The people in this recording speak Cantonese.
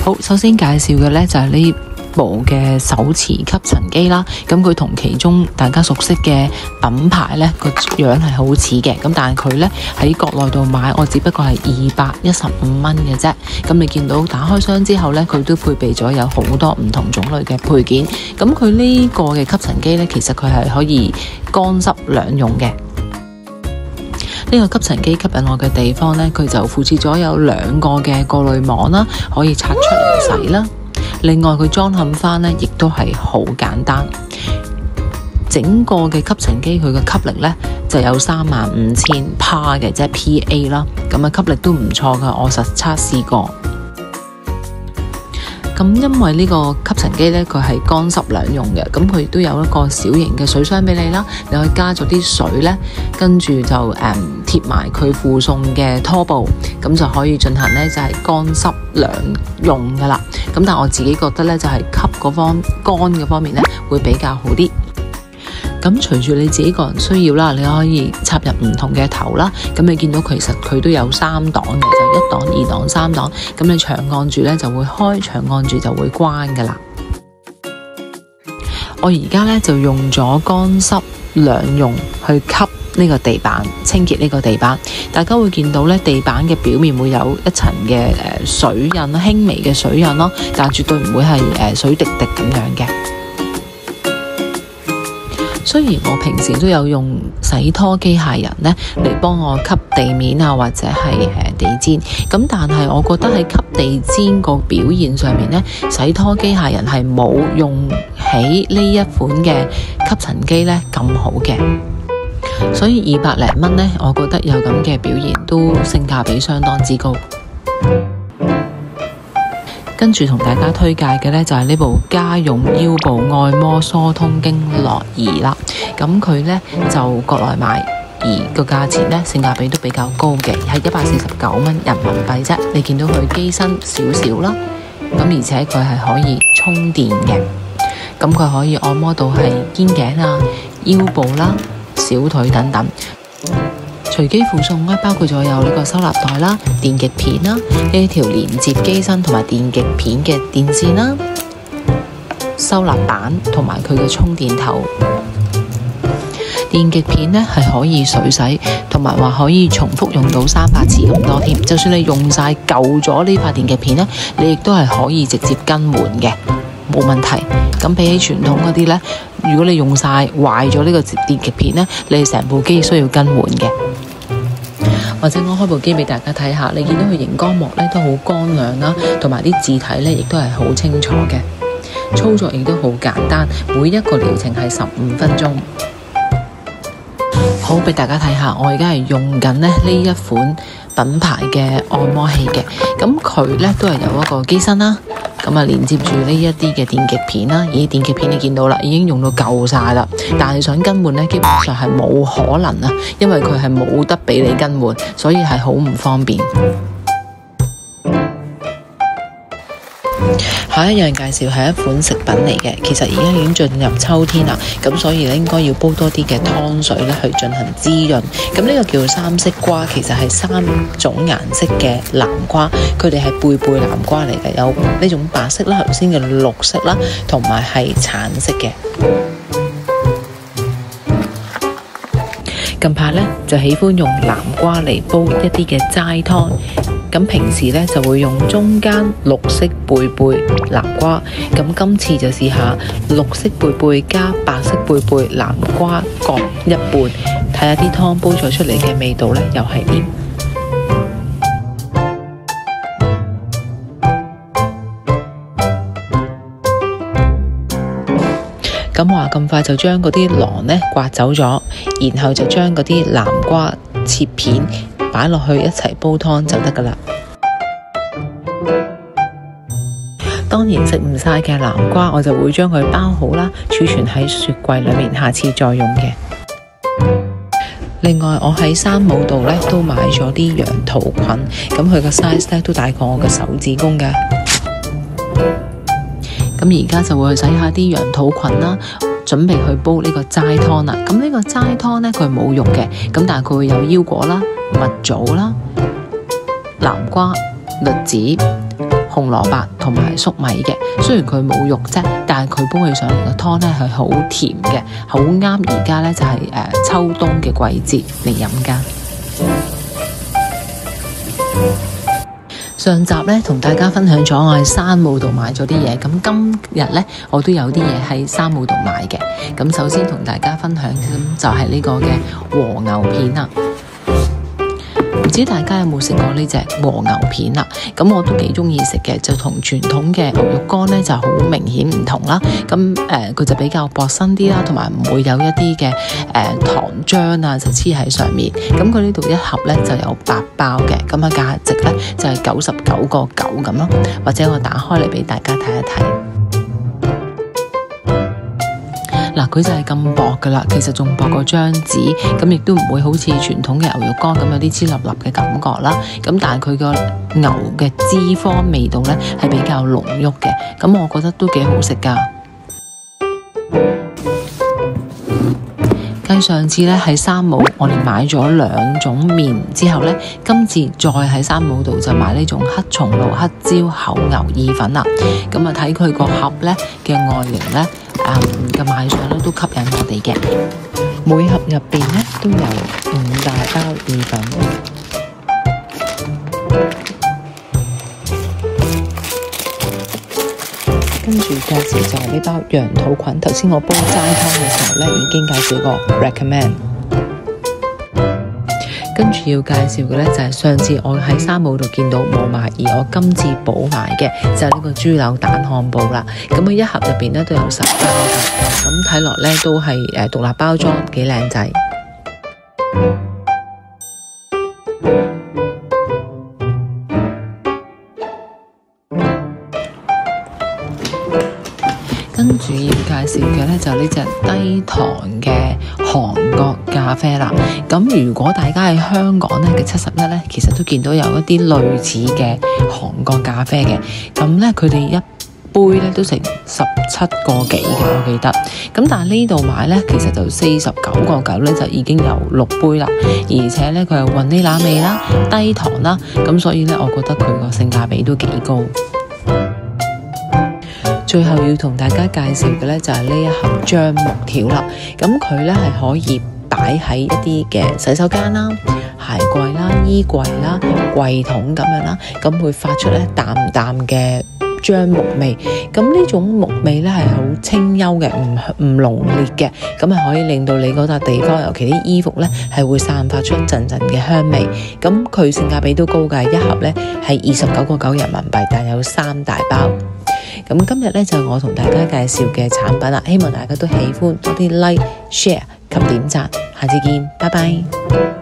好，首先介紹嘅呢就係呢部嘅手持吸塵機啦，咁佢同其中大家熟悉嘅品牌呢個樣係好似嘅，咁但係佢呢喺國內度買，我只不過係215蚊嘅啫。咁你見到打開箱之後呢，佢都配備咗有好多唔同種類嘅配件。咁佢呢個嘅吸塵機呢，其實佢係可以乾濕兩用嘅。呢個吸塵機吸引我嘅地方呢，佢就附設咗有2個嘅過濾網啦，可以拆出嚟洗啦。另外佢裝嵌翻呢，亦都係好簡單。整個嘅吸塵機佢嘅吸力呢，就有35000帕嘅啫 PA 啦，咁啊吸力都唔錯噶，我實測試過。咁因為呢個吸塵機呢，佢係乾濕兩用嘅，咁佢亦都有一個小型嘅水箱俾你啦，你可以加咗啲水呢，跟住就貼埋佢附送嘅拖布，咁就可以進行呢，就係乾濕兩用噶啦。咁但係我自己覺得呢，就係吸嗰乾嘅方面呢，會比較好啲。咁隨住你自己個人需要啦，你可以插入唔同嘅頭啦。咁你見到其實佢都有3檔嘅，就1檔、2檔、3檔。咁你長按住呢就會開，長按住就會關噶啦。我而家呢就用咗乾濕兩用去吸呢個地板，清潔呢個地板。大家會見到呢地板嘅表面會有一層嘅水印，輕微嘅水印咯，但係絕對唔會係水滴滴咁樣嘅。雖然我平時都有用洗拖機械人呢嚟幫我吸地面啊，或者係地氈，咁但係我覺得喺吸地氈個表現上面呢，洗拖機械人係冇用起呢一款嘅吸塵機呢咁好嘅，所以200零蚊呢，我覺得有咁嘅表現都性價比相當之高。跟住同大家推介嘅呢，就係呢部家用腰部按摩疏通經絡儀啦。咁佢呢就國內買，而個價錢呢性價比都比較高嘅，係149蚊人民幣啫。你見到佢機身少少啦，咁而且佢係可以充電嘅，咁佢可以按摩到係肩頸啊、腰部啦、小腿等等。隨機附送咧，包括咗有呢個收納袋啦、電極片啦、呢條連接機身同埋電極片嘅電線啦、收納板同埋佢嘅充電頭。電極片呢係可以水洗，同埋話可以重複用到300次咁多添。就算你用晒舊咗呢塊電極片呢，你亦都係可以直接更換嘅，冇問題。咁比起傳統嗰啲呢，如果你用晒壞咗呢個電極片呢，你成部機需要更換嘅。或者我開部機俾大家睇下，你見到佢熒光幕呢都好光亮啦，同埋啲字體呢亦都係好清楚嘅，操作亦都好簡單，每一個療程係15分鐘。好，俾大家睇下，我而家係用緊呢一款品牌嘅按摩器嘅，咁佢呢都係有一個機身啦，咁啊連接住呢一啲嘅電極片啦，而電極片你見到啦，已經用到夠晒啦，但係想更換呢，基本上係冇可能啊，因為佢係冇得俾你更換，所以係好唔方便。下一樣介紹係一款食品嚟嘅，其實而家已經進入秋天啦，咁所以咧應該要煲多啲嘅湯水咧去進行滋潤。咁呢個叫三色瓜，其實係3種顏色嘅南瓜，佢哋係貝貝南瓜嚟嘅，有呢種白色啦、頭先嘅綠色啦，同埋係橙色嘅。近排呢，就喜歡用南瓜嚟煲一啲嘅齋湯。咁平時呢，就會用中間綠色貝貝南瓜，咁今次就試下綠色貝貝加白色貝貝南瓜各一半，睇下啲湯煲咗出嚟嘅味道呢又係點。咁話咁快就將嗰啲囊呢刮走咗，然後就將嗰啲南瓜切片擺落去一齊煲湯就得㗎喇。當然食唔晒嘅南瓜，我就會將佢包好啦，儲存喺雪櫃裏面，下次再用嘅。另外，我喺山姆度呢都買咗啲羊肚菌，咁佢個 size 呢都大過我嘅手指公㗎。咁而家就會去洗下啲羊肚菌啦，準備去煲呢個齋湯啦。咁呢個齋湯呢，佢冇肉嘅，咁但係佢會有腰果啦、蜜棗啦、南瓜、栗子、紅蘿蔔同埋粟米嘅。雖然佢冇肉啫，但係佢煲起上嚟嘅湯咧係好甜嘅，好啱而家咧就係秋冬嘅季節嚟飲㗎。上集咧同大家分享咗我喺山姆度買咗啲嘢，咁今日咧我都有啲嘢喺山姆度買嘅。咁首先同大家分享就係呢個嘅和牛片啦。唔知大家有冇食過呢隻和牛片啦？咁我都幾中意食嘅，就同傳統嘅牛肉乾咧就好明顯唔同啦。咁佢就比較薄身啲啦，同埋唔會有一啲嘅糖漿啊就黐喺上面。咁佢呢度一盒咧就有8包嘅，咁價值咧就係99.9咁咯。或者我打開嚟俾大家睇一睇。嗱，佢就係咁薄噶啦，其實仲薄過張紙，咁亦都唔會好似傳統嘅牛肉乾咁有啲黐粒粒嘅感覺啦。咁但係佢個牛嘅脂肪味道咧係比較濃郁嘅，咁我覺得都幾好食噶。繼上次咧喺山姆我哋買咗2種麵之後咧，今次再喺山姆度就買呢種黑松露黑椒厚牛意粉啦。咁啊睇佢個盒咧嘅外形咧，嘅賣相咧都吸引我哋嘅。每盒入邊咧都有5大包意粉。跟住介紹就係呢包羊肚菌，頭先我煲齋湯嘅時候咧已經介紹過 recommend。跟住要介紹嘅咧就係上次我喺山姆度見到冇賣，而我今次補買嘅就係呢個豬柳蛋漢堡啦。咁佢一盒入邊咧都有10包㗎，咁睇落咧都係獨立包裝，幾靚仔。跟住要介紹嘅咧就係呢隻低糖嘅韓國咖啡啦。咁如果大家喺香港咧嘅71咧，其實都見到有一啲類似嘅韓國咖啡嘅。咁咧佢哋一杯咧都成17個幾嘅，我記得。咁但係呢度買咧，其實就49.9咧就已經有6杯啦。而且咧佢係雲呢拿味啦，低糖啦，咁所以咧我覺得佢個性價比都幾高。最後要同大家介紹嘅咧就係呢一盒橡木條啦。咁佢咧係可以擺喺一啲嘅洗手間啦、鞋櫃啦、衣櫃啦、櫃桶咁樣啦，咁會發出咧淡淡嘅橡木味。咁呢種木味咧係好清幽嘅，唔濃烈嘅，咁係可以令到你嗰笪地方，尤其啲衣服咧係會散發出陣陣嘅香味。咁佢性價比都高㗎，一盒咧係29.9人民幣，但有3大包。咁今日咧就我同大家介紹嘅產品啦，希望大家都喜歡，多啲 like、share 及點讚，下次見，拜拜。